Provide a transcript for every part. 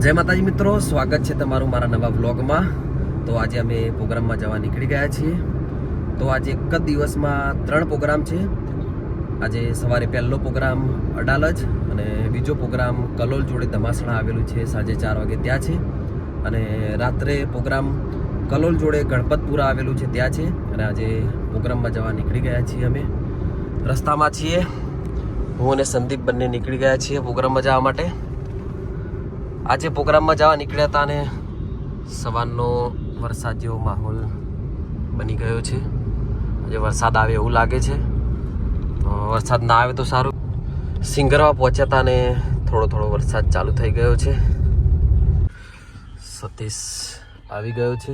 જય માતાજી મિત્રો, સ્વાગત છે તમારું મારા નવા વ્લોગમાં। તો આજે અમે પ્રોગ્રામમાં જવા નીકળી ગયા છીએ। તો આજે એક જ દિવસમાં 3 પ્રોગ્રામ છે। આજે સવારે પહેલો પ્રોગ્રામ અડાલજ અને બીજો પ્રોગ્રામ કલોલ જોડે ધમાસણા આવેલું છે, સાંજે 4 વાગે ત્યાં છે। અને રાત્રે પ્રોગ્રામ કલોલ જોડે ગણપતપુરા આવેલું છે ત્યાં છે। અને આજે પ્રોગ્રામમાં જવા નીકળી ગયા છીએ। અમે રસ્તામાં છીએ, હું અને સંદીપ બંને નીકળી ગયા છીએ પ્રોગ્રામમાં જવા માટે। આજે પ્રોગ્રામમાં જવા નીકળ્યા હતા અને સવારનો વરસાદ જેવો માહોલ બની ગયો છે। આજે વરસાદ આવે એવું લાગે છે। વરસાદ ના આવે તો સારું। સિંગરવા પહોંચ્યા હતા અને થોડો થોડો વરસાદ ચાલુ થઈ ગયો છે। સતીશ આવી ગયો છે।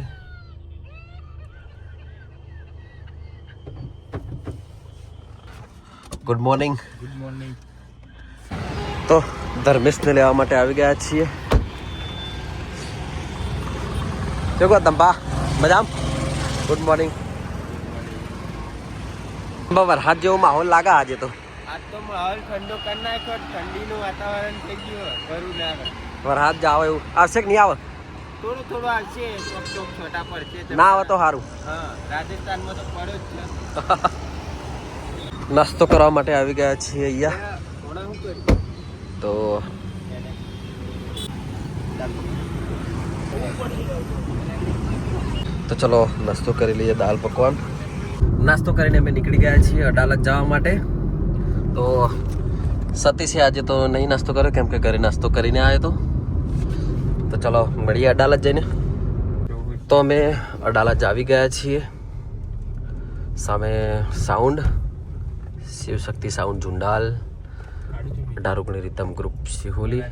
Good morning. Good morning. તો ધર્મેશને લેવા માટે આવી ગયા છીએ। જોગો તંબા મજામ। Good morning. વરસાદ જેવો માહોલ લાગે આજે તો। આજ તો માહોલ ઠંડો કરી નાખ્યો, ઠંડીનું વાતાવરણ થઈ ગયું, ઘરું લાગે। વરસાદ જ આવે એવું આવશે કે નહીં આવે? થોડું થોડું આવશે, ચોક ચોક છોટા પડશે। ના આવે તો સારું। હા, રાજસ્થાનમાં તો પડ્યો જ છે। નાસ્તો કરવા માટે આવી ગયા છીએ અહીંયા। થોડા શું કર્યું તો ચલો નાસ્તો કરી લઈએ, દાલ પકવાન। નાસ્તો કરીને અમે નીકળી ગયા છીએ અડાલજ જવા માટે। તો સતીશે આજે તો નહીં નાસ્તો કર્યો કેમ કે ઘરે નાસ્તો કરીને આવ્યો તો ચલો મળીએ અડાલજ જઈને। તો અમે અડાલજ આવી ગયા છીએ। સામે સાઉન્ડ શિવશક્તિ સાઉન્ડ ઝુંડાલ, 18 ઓગણી રીતમ ગ્રુપ સિહોલી।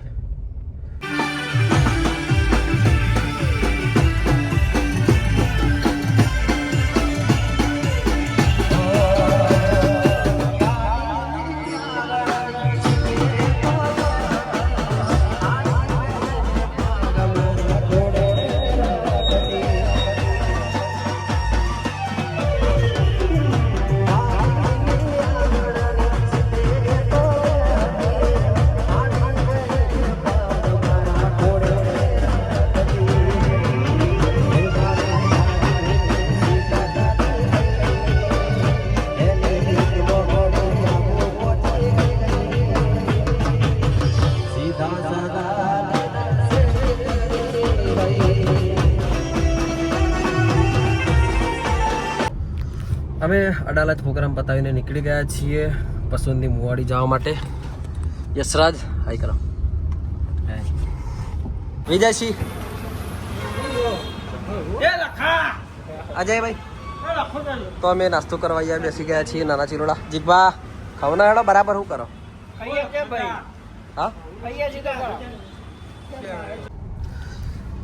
અમે અડાલજ પ્રોગ્રામ પતાવીને નીકળી ગયા છીએ પસંદની મુવાડી જવા માટે। યશરાજ હાઈ કરો, વિજયસિંહ, અજયભાઈ। તો અમે નાસ્તો કરવા અહીંયા બેસી ગયા છીએ નાના ચિરોડા। જીગભા ખાવના હેડો બરાબર શું કરો? હા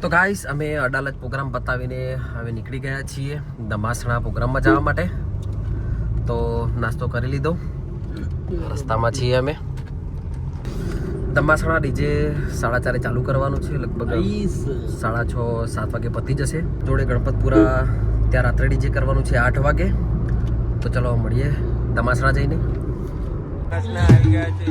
તો ગાઈસ અમે અડાલજ પ્રોગ્રામ પતાવીને હવે નીકળી ગયા છીએ ધમાસણા પ્રોગ્રામમાં જવા માટે। તો નાસ્તો કરી લીધો, રસ્તામાં છીએ અમે। ધમાસણા ડીજે 4:30 ચાલુ કરવાનું છે, લગભગ 6:30 7 વાગે પતી જશે। જોડે ગણપતપુરા ત્યાં રાત્રે ડીજે કરવાનું છે 8 વાગે। તો ચલો મળીએ ધમાસણા જઈને। આવી ગયા છે।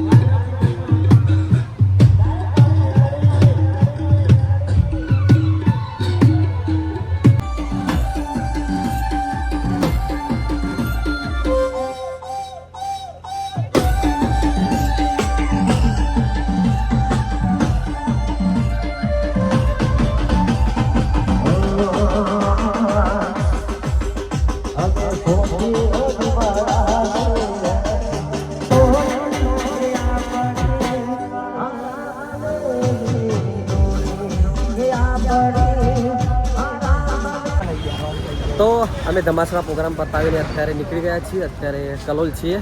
તો અમે ધમાસણા પ્રોગ્રામ પતાવીને અત્યારે નીકળી ગયા છીએ। અત્યારે કલોલ છીએ,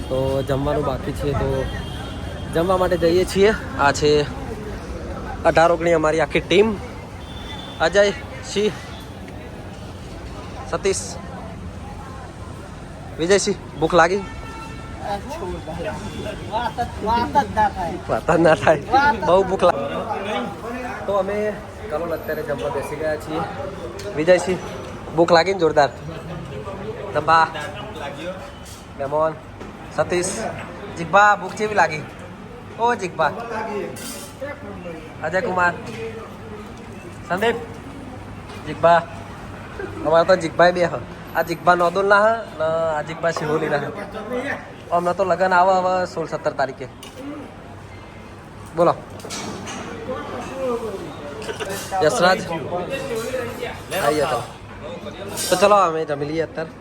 તો જમવાનું બાકી છે, તો જમવા માટે જઈએ છીએ। આ છે 18 ઓગણી અમારી આખી ટીમ। અજય, સિંહ, સતીશ, વિજયસિંહ। ભૂખ લાગી? વાત જ ના થાય, બહુ ભૂખ લાગી। તો અમે કલોલ અત્યારે જમવા બેસી ગયા છીએ। વિજયસિંહ ભૂખ લાગી ને જોરદાર? દંબા, મેમોન, સતીશ, જીગભા ભૂખ કેવી લાગી? ઓ જીગભા અજય કુમાર, સંદીપ, જીગબા. અમારે તો જીગભાઈ બે હ. આ જીગબા નોદુલ ના હ ને આ જીગબા શિહોલી ના હ. અમને તો લગન આવે હવે 16-17 તારીખે. બોલો યશરાજ આવીએ તો ચલો અમે જમી લઈએ અત્યારે.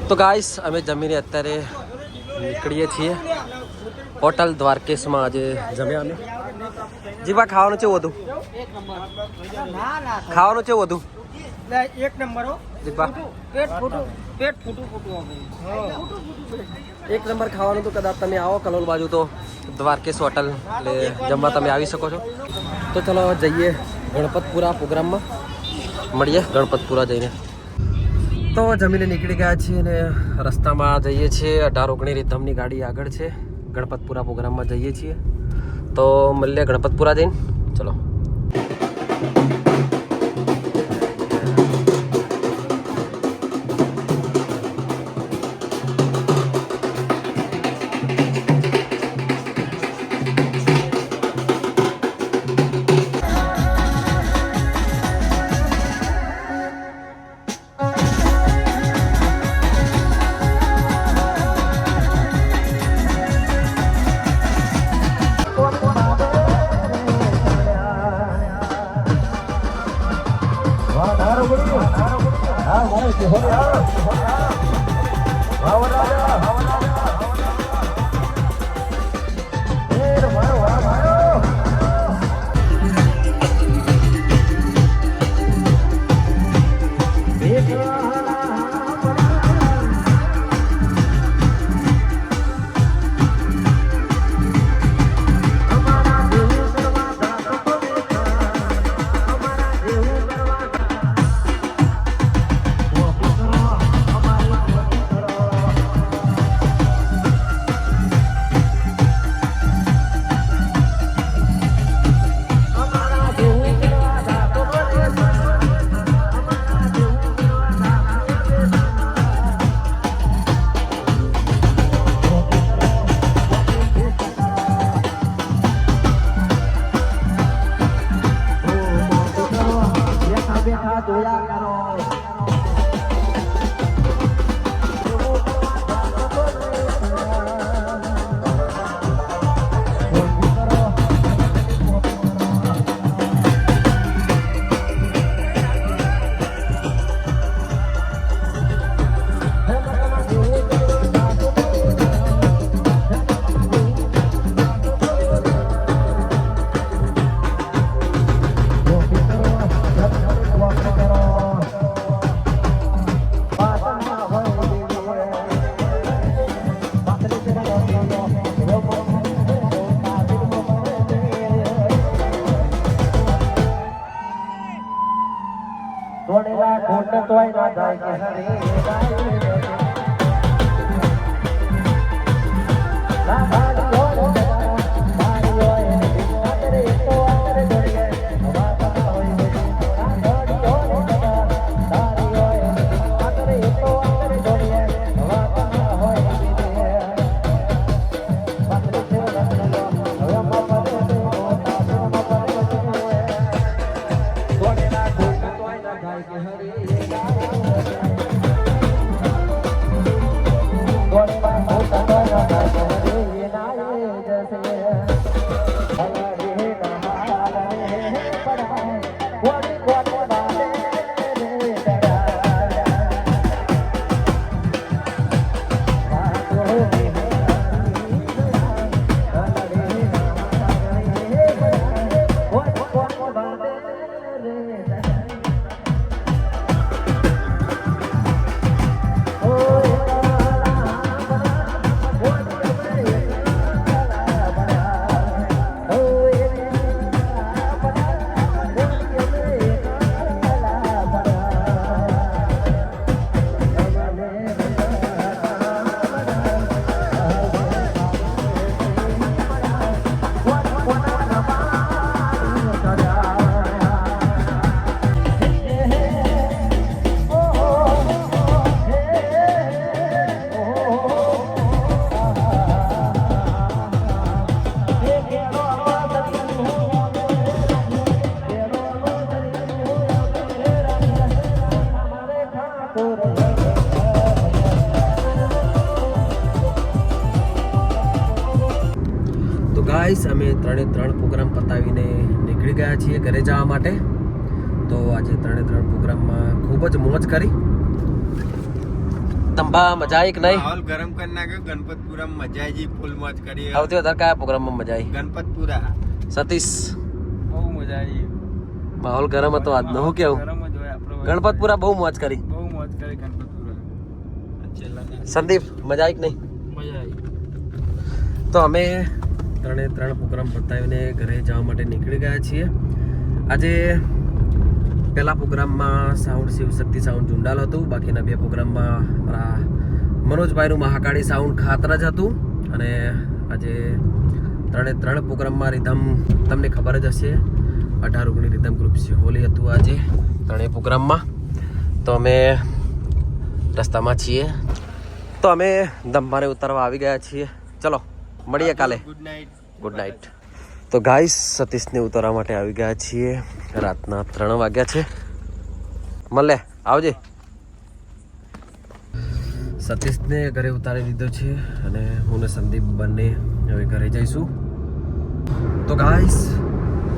તો ગાઈસ અમે જમીને અત્યારે નીકળીએ છીએ હોટલ દ્વારકેશમાં. આજે જમ્યા અમે. જીગબા ખાવાનું કેવું હતું? ખાવાનું કેવું હતું? એક નંબર હો જીગબા પેટ ફૂટું એક નંબર ખાવાનું તો કદાચ તમે આવો કલોલ બાજુ તો દ્વારકેશ હોટલ એટલે જમવા તમે આવી શકો છો. તો ચલો જઈએ ગણપતપુરા પ્રોગ્રામમાં. મળીએ ગણપતપુરા જઈને. તો જમીને નીકળી ગયા છીએ ને રસ્તામાં જઈએ છીએ 18-19 રીધમની ગાડી આગળ છે. ગણપતપુરા પ્રોગ્રામમાં જઈએ છીએ. તો મળીએ ગણપતપુરા જઈને. ચલો ત્રણે ત્રણ પ્રોગ્રામ પતાવીને નીકળી ગયા છીએ ઘરે જવા માટે. તો આજે ત્રણે ત્રણ પ્રોગ્રામમાં ખૂબ જ મોજ કરી. તંબા મજા આવી કે નહીં? માહોલ ગરમ કરી નાખ્યો. ગણપતપુરા મજા આવી, ફૂલ મોજ કરી. સૌથી વધારે કયા પ્રોગ્રામમાં મજા આવી? ગણપતપુરા સતીશ, બહુ મજા આવી. માહોલ ગરમ હતો આજનો, શું કેવું? ગરમ જ હોય આપણો. ગણપતપુરા બહુ મોજ કરી. બહુ મોજ કરી ગણપતપુરા. છેલ્લા સંદીપ મજા આવી કે નહીં? મજા આવી. તો અમે ત્રણે ત્રણ પ્રોગ્રામ પતાવીને ઘરે જવા માટે નીકળી ગયા છીએ. આજે પહેલા પ્રોગ્રામમાં સાઉન્ડ શિવશક્તિ સાઉન્ડ ઝુંડાલ હતું. બાકીના બે પ્રોગ્રામમાં મારા મનોજભાઈનું મહાકાળી સાઉન્ડ ખાતર જ હતું. અને આજે ત્રણે ત્રણ પ્રોગ્રામમાં રિધમ તમને ખબર જ હશે, 18-19 રિધમ ગ્રુપ હોલી હતું આજે ત્રણેય પ્રોગ્રામમાં. તો અમે રસ્તામાં છીએ. તો અમે દંભાને ઉતારવા આવી ગયા છીએ. ચલો મળીએ કાલે. Good night. Good night. તો ગાઈસ સતીશને ઉતારવા માટે આવી ગયા છીએ. રાતના 3 વાગ્યા છે. મળે આવજે. સતીશને ઘરે ઉતારી દીધો છે અને હું ને સંદીપ બંને હવે ઘરે જઈશું. તો ગાઈસ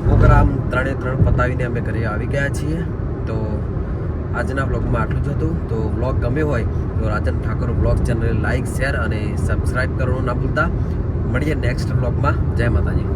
પ્રોગ્રામ ત્રણે ત્રણ પતાવીને અમે ઘરે આવી ગયા છીએ. તો આજના વ્લોગમાં આટલું જ હતું. તો વ્લોગ ગમ્યો હોય તો Rajan Thakor vlog channel like, share અને સબસ્ક્રાઈબ કરવાનું ના ભૂલતા. મળીએ નેક્સ્ટ વ્લોગમાં. જય માતાજી.